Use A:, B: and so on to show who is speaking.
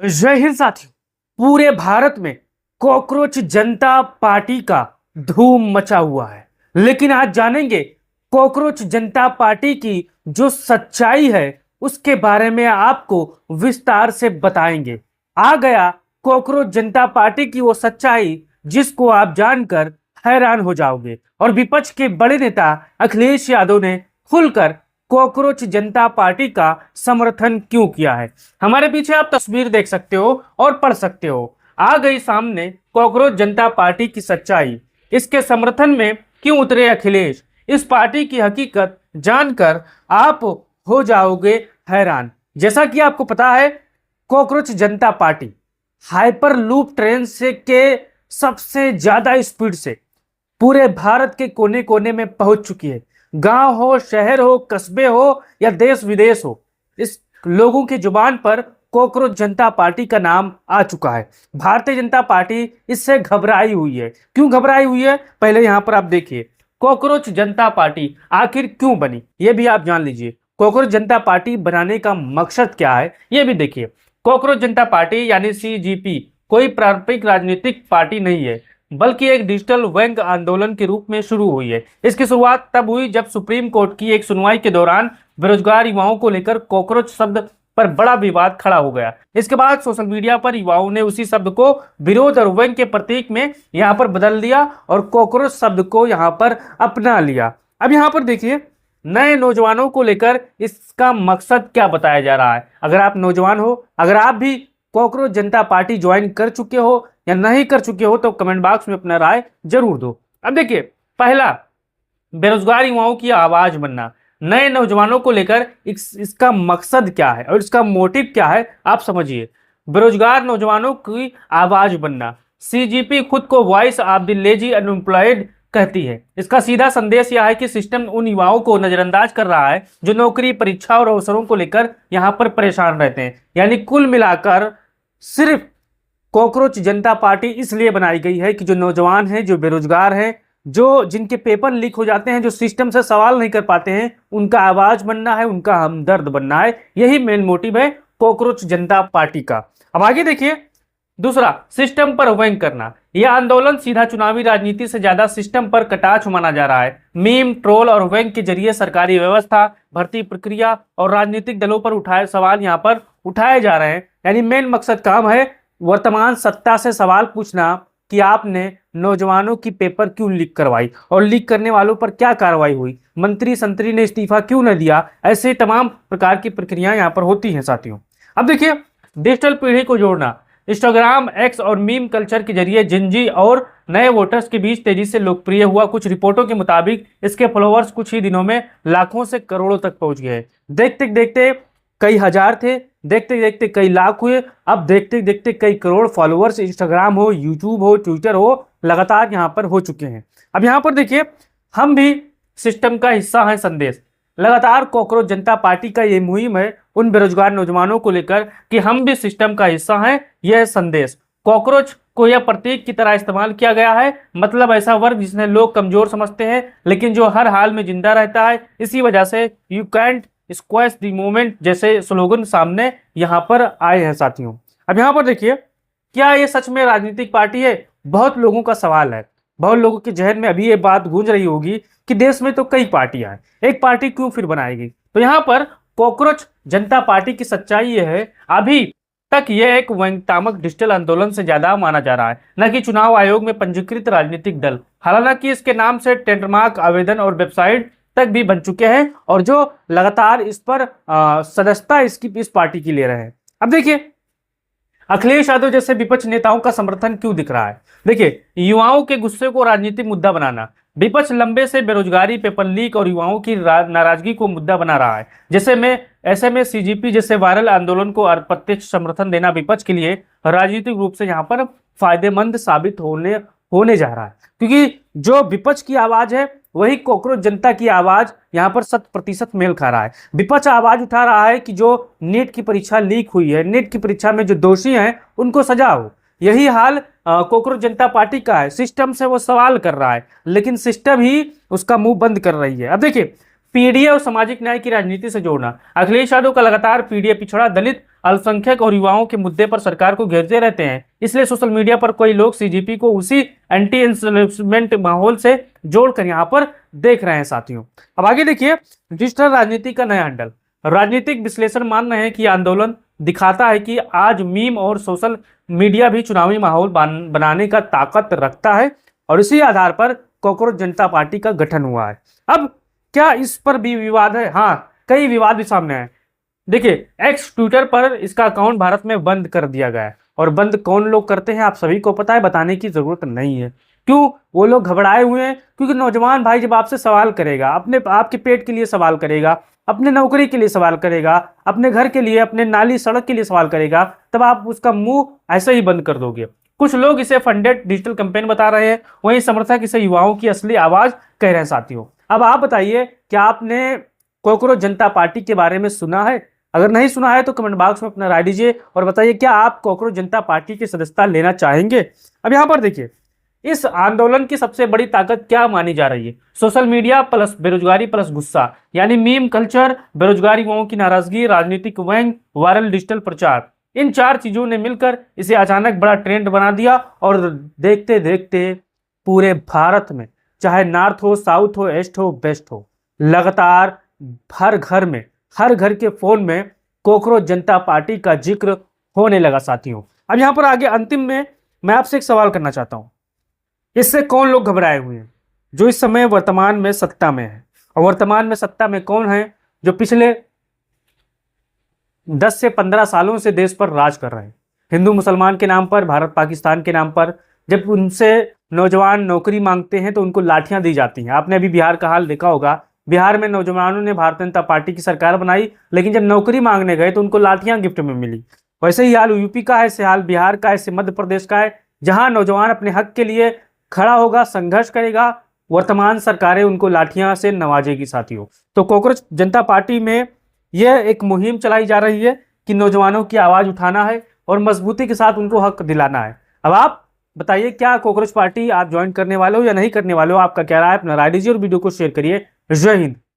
A: जय हिंद साथियों। पूरे भारत में कॉकरोच जनता पार्टी का धूम मचा हुआ है, लेकिन आज जानेंगे कॉकरोच जनता पार्टी की जो सच्चाई है उसके बारे में आपको विस्तार से बताएंगे। आ गया कॉकरोच जनता पार्टी की वो सच्चाई जिसको आप जानकर हैरान हो जाओगे। और विपक्ष के बड़े नेता अखिलेश यादव ने खुलकर कॉकरोच जनता पार्टी का समर्थन क्यों किया है। हमारे पीछे आप तस्वीर देख सकते हो और पढ़ सकते हो। आ गई सामने कॉकरोच जनता पार्टी की सच्चाई। इसके समर्थन में क्यों उतरे अखिलेश, इस पार्टी की हकीकत जानकर आप हो जाओगे हैरान। जैसा कि आपको पता है, कॉकरोच जनता पार्टी हाइपर लूप ट्रेन से के सबसे ज्यादा स्पीड से पूरे भारत के कोने कोने में पहुंच चुकी है। गांव हो, शहर हो, कस्बे हो या देश विदेश हो, इस लोगों की जुबान पर कॉकरोच जनता पार्टी का नाम आ चुका है। भारतीय जनता पार्टी इससे घबराई हुई है। क्यों घबराई हुई है, पहले यहां पर आप देखिए कॉकरोच जनता पार्टी आखिर क्यों बनी, यह भी आप जान लीजिए। कॉकरोच जनता पार्टी बनाने का मकसद क्या है, यह भी देखिए। कॉकरोच जनता पार्टी यानी सीजीपी कोई पारंपरिक राजनीतिक पार्टी नहीं है, बल्कि एक डिजिटल व्यंग्य आंदोलन के रूप में शुरू हुई है। इसकी शुरुआत तब हुई जब सुप्रीम कोर्ट की एक सुनवाई के दौरान बेरोजगार युवाओं को लेकर कॉकरोच शब्द पर बड़ा विवाद खड़ा हो गया। इसके बाद सोशल मीडिया पर युवाओं ने उसी शब्द को विरोध और व्यंग्य के प्रतीक में यहाँ पर बदल दिया और कॉकरोच शब्द को यहाँ पर अपना लिया। अब यहाँ पर देखिए नए नौजवानों को लेकर इसका मकसद क्या बताया जा रहा है। अगर आप नौजवान हो, अगर आप भी कॉकरोच जनता पार्टी ज्वाइन कर चुके हो या नहीं कर चुके हो तो कमेंट बॉक्स में अपना राय जरूर दो। अब देखिए, पहला, बेरोजगार युवाओं की आवाज बनना। नए नौजवानों को लेकर इसका मकसद क्या है और इसका मोटिव क्या है, आप समझिए। बेरोजगार नौजवानों की आवाज बनना। सीजीपी खुद को voice of the lazy unemployed कहती है। इसका सीधा संदेश यह है कि सिस्टम उन युवाओं को नजरअंदाज कर रहा है जो नौकरी, परीक्षा और अवसरों को लेकर यहां पर परेशान रहते हैं। यानी कुल मिलाकर सिर्फ कॉकरोच जनता पार्टी इसलिए बनाई गई है कि जो नौजवान हैं, जो बेरोजगार हैं, जो जिनके पेपर लीक हो जाते हैं, जो सिस्टम से सवाल नहीं कर पाते हैं, उनका आवाज बनना है, उनका हमदर्द बनना है। यही मेन मोटिव है कॉकरोच जनता पार्टी का। अब आगे देखिए, दूसरा, सिस्टम पर व्यंग्य करना। यह आंदोलन सीधा चुनावी राजनीति से ज्यादा सिस्टम पर कटाक्ष माना जा रहा है। मीम, ट्रोल और व्यंग्य के जरिए सरकारी व्यवस्था, भर्ती प्रक्रिया और राजनीतिक दलों पर उठाए सवाल यहाँ पर उठाए जा रहे हैं। यानी मेन मकसद काम है वर्तमान सत्ता से सवाल पूछना कि आपने नौजवानों की पेपर क्यों लीक करवाई और लीक करने वालों पर क्या कार्रवाई हुई, मंत्री संतरी ने इस्तीफा क्यों न दिया। ऐसे तमाम प्रकार की प्रक्रियाएं यहाँ पर होती हैं साथियों। अब देखिए, डिजिटल पीढ़ी को जोड़ना। इंस्टाग्राम, एक्स और मीम कल्चर के जरिए जिंजी और नए वोटर्स के बीच तेजी से लोकप्रिय हुआ। कुछ रिपोर्टों के मुताबिक इसके फॉलोअर्स कुछ ही दिनों में लाखों से करोड़ों तक पहुंच गए। देखते देखते कई हजार थे, देखते देखते कई लाख हुए, अब देखते देखते कई करोड़ फॉलोअर्स इंस्टाग्राम हो, यूट्यूब हो, ट्विटर हो, लगातार यहाँ पर हो चुके हैं। अब यहाँ पर देखिए, हम भी सिस्टम का हिस्सा हैं संदेश। लगातार कॉकरोच जनता पार्टी का ये मुहिम है उन बेरोजगार नौजवानों को लेकर कि हम भी सिस्टम का हिस्सा हैं। यह संदेश कॉकरोच को यह प्रतीक की तरह इस्तेमाल किया गया है, मतलब ऐसा वर्ग जिसने लोग कमजोर समझते हैं लेकिन जो हर हाल में जिंदा रहता है। इसी वजह से you can't squash the movement जैसे स्लोगन सामने यहाँ पर आए हैं साथियों। अब यहाँ पर देखिए, क्या ये सच में राजनीतिक पार्टी है? बहुत लोगों का सवाल है। बहुत लोगों के जहन में अभी ये बात गूंज रही होगी कि देश में तो कई पार्टियां हैं, एक पार्टी क्यों फिर बनाएगी। तो यहाँ पर कॉकरोच जनता पार्टी की सच्चाई ये है, अभी तक यह एक व्यंग्यात्मक डिजिटल आंदोलन से ज्यादा माना जा रहा है, न कि चुनाव आयोग में पंजीकृत राजनीतिक दल। हालांकि इसके नाम से ट्रेडमार्क, आवेदन और वेबसाइट तक भी बन चुके हैं और जो लगातार इस पर सदस्यता इस पार्टी की ले रहे हैं। अब देखिए, अखिलेश यादव जैसे विपक्ष नेताओं का समर्थन क्यों दिख रहा है। देखिए, युवाओं के गुस्से को राजनीतिक मुद्दा बनाना। विपक्ष लंबे से बेरोजगारी, पेपर लीक और युवाओं की नाराजगी को मुद्दा बना रहा है। ऐसे में सीजीपी जैसे वायरल आंदोलन को अप्रत्यक्ष समर्थन देना विपक्ष के लिए राजनीतिक रूप से यहाँ पर फायदेमंद साबित होने जा रहा है, क्योंकि जो विपक्ष की आवाज है वही कॉकरोच जनता की आवाज यहाँ पर 100% मेल खा रहा है। विपक्ष आवाज उठा रहा है कि जो नीट की परीक्षा लीक हुई है, नीट की परीक्षा में जो दोषी हैं उनको सजा हो। यही हाल कॉकरोच जनता पार्टी का है। सिस्टम से वो सवाल कर रहा है लेकिन सिस्टम ही उसका मुंह बंद कर रही है। अब देखिए, पीडीए और सामाजिक न्याय की राजनीति से जोड़ना। अखिलेश यादव का लगातार पीडीए, पिछड़ा, दलित, अल्पसंख्यक और युवाओं के मुद्दे पर सरकार को घेरते रहते हैं, इसलिए सोशल मीडिया पर कोई लोग सीजीपी को उसी एंटी इंस्टॉलमेंट माहौल से जोड़कर यहाँ पर देख रहे हैं साथियों। अब आगे देखिए, डिजिटल राजनीति का नया हंडल। राजनीतिक विश्लेषण मान रहे हैं कि आंदोलन दिखाता है कि आज मीम और सोशल मीडिया भी चुनावी माहौल बनाने का ताकत रखता है, और इसी आधार पर कॉकरोच जनता पार्टी का गठन हुआ है। अब क्या इस पर भी विवाद है? हाँ, कई विवाद भी सामने आए। देखिए, एक्स ट्विटर पर इसका अकाउंट भारत में बंद कर दिया गया है, और बंद कौन लोग करते हैं आप सभी को पता है, बताने की जरूरत नहीं है। क्यों वो लोग घबराए हुए हैं? क्योंकि नौजवान भाई जब आपसे सवाल करेगा, अपने आपके पेट के लिए सवाल करेगा, अपने नौकरी के लिए सवाल करेगा, अपने घर के लिए, अपने नाली सड़क के लिए सवाल करेगा, तब आप उसका मुंह ऐसे ही बंद कर दोगे। कुछ लोग इसे फंडेड डिजिटल कैंपेन बता रहे हैं, वहीं समर्थक इसे युवाओं की असली आवाज कह रहे हैं साथियों। अब आप बताइए, क्या आपने कॉकरोच जनता पार्टी के बारे में सुना है? अगर नहीं सुना है तो कमेंट बॉक्स में अपना राय दीजिए और बताइए, क्या आप कॉकरोच जनता पार्टी की सदस्यता लेना चाहेंगे? अब यहाँ पर देखिए, इस आंदोलन की सबसे बड़ी ताकत क्या मानी जा रही है? सोशल मीडिया प्लस बेरोजगारी प्लस गुस्सा, यानी मीम कल्चर, बेरोजगारी, युवाओं की नाराजगी, राजनीतिक व्यंग, वायरल डिजिटल प्रचार, इन चार चीजों ने मिलकर इसे अचानक बड़ा ट्रेंड बना दिया। और देखते देखते पूरे भारत में, चाहे नॉर्थ हो, साउथ हो, ईस्ट हो, वेस्ट हो, लगातार हर घर में, हर घर के फोन में कॉकरोच जनता पार्टी का जिक्र होने लगा साथियों। अब यहाँ पर आगे अंतिम में मैं आपसे एक सवाल करना चाहता हूँ, इससे कौन लोग घबराए हुए हैं जो इस समय वर्तमान में सत्ता में है? और वर्तमान में सत्ता में कौन है जो पिछले 10 से 15 सालों से देश पर राज कर रहे हैं? हिंदू मुसलमान के नाम पर, भारत पाकिस्तान के नाम पर जब उनसे नौजवान नौकरी मांगते हैं तो उनको लाठियां दी जाती हैं। आपने अभी बिहार का हाल देखा होगा, बिहार में नौजवानों ने भारतीय जनता पार्टी की सरकार बनाई, लेकिन जब नौकरी मांगने गए तो उनको लाठियां गिफ्ट में मिली। वैसे ही हाल यूपी का है, ऐसे हाल बिहार का, ऐसे मध्य प्रदेश का है, जहां नौजवान अपने हक के लिए खड़ा होगा, संघर्ष करेगा, वर्तमान सरकारें उनको लाठियां से नवाजेगी साथियों। तो कॉकरोच जनता पार्टी में यह एक मुहिम चलाई जा रही है कि नौजवानों की आवाज उठाना है और मजबूती के साथ उनको हक दिलाना है। अब आप बताइए, क्या कॉकरोच पार्टी आप ज्वाइन करने वाले हो या नहीं करने वाले हो? आपका क्या राय है? अपना राय दीजिए और वीडियो को शेयर करिए। जय हिंद।